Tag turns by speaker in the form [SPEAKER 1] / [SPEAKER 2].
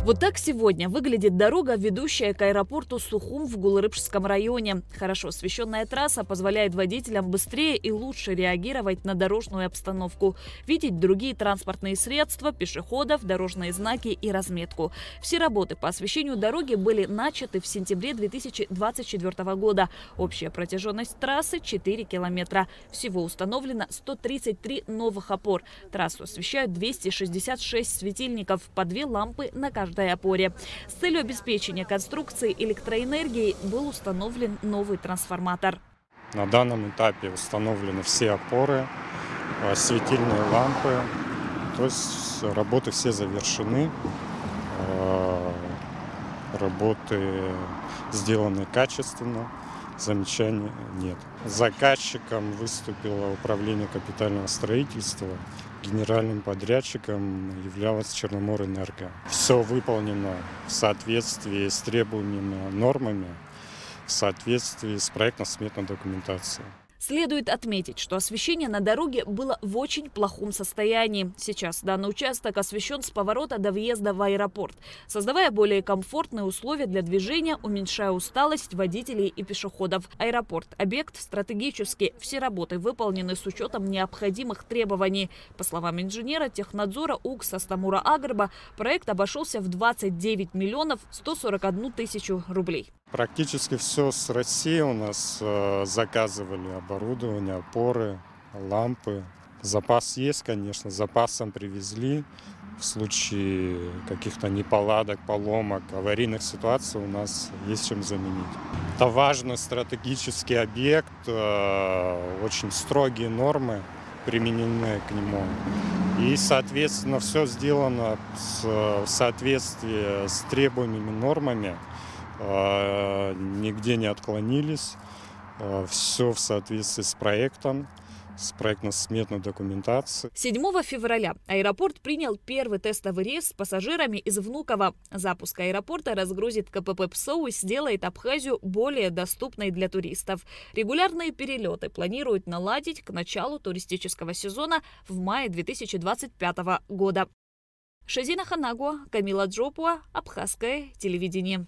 [SPEAKER 1] Вот так сегодня выглядит дорога, ведущая к аэропорту Сухум в Гулрыбшском районе. Хорошо освещенная трасса позволяет водителям быстрее и лучше реагировать на дорожную обстановку, видеть другие транспортные средства, пешеходов, дорожные знаки и разметку. Все работы по освещению дороги были начаты в сентябре 2024 года. Общая протяженность трассы 4 километра. Всего установлено 133 новых опор. Трассу освещают 266 светильников, по 2 лампы на каждой опоре. С целью обеспечения конструкции электроэнергии был установлен новый трансформатор.
[SPEAKER 2] На данном этапе установлены все опоры, светильные лампы, то есть работы все завершены, работы сделаны качественно, замечаний нет. Заказчиком выступило управление капитального строительства, генеральным подрядчиком являлась Черноморэнерго. Все выполнено в соответствии с требуемыми нормами, в соответствии с проектно-сметной документацией.
[SPEAKER 1] Следует отметить, что освещение на дороге было в очень плохом состоянии. Сейчас данный участок освещен с поворота до въезда в аэропорт, создавая более комфортные условия для движения, уменьшая усталость водителей и пешеходов. Аэропорт – объект стратегический. Все работы выполнены с учетом необходимых требований. По словам инженера технадзора УКС Астамура Агрба, проект обошелся в 29 миллионов 141 тысячу рублей.
[SPEAKER 2] Практически все с России у нас заказывали: оборудование, опоры, лампы. Запас есть, конечно, запасом привезли. В случае каких-то неполадок, поломок, аварийных ситуаций у нас есть чем заменить. Это важный стратегический объект, очень строгие нормы применены к нему. И, соответственно, все сделано в соответствии с требуемыми нормами. Нигде не отклонились, все в соответствии с проектом, с проектно-сметной документацией.
[SPEAKER 1] 7 февраля аэропорт принял первый тестовый рейс с пассажирами из Внуково. Запуск аэропорта разгрузит КПП ПСО и сделает Абхазию более доступной для туристов. Регулярные перелеты планируют наладить к началу туристического сезона в мае 2025 года. Шазина Ханагуа, Камила Джопуа, Абхазское телевидение.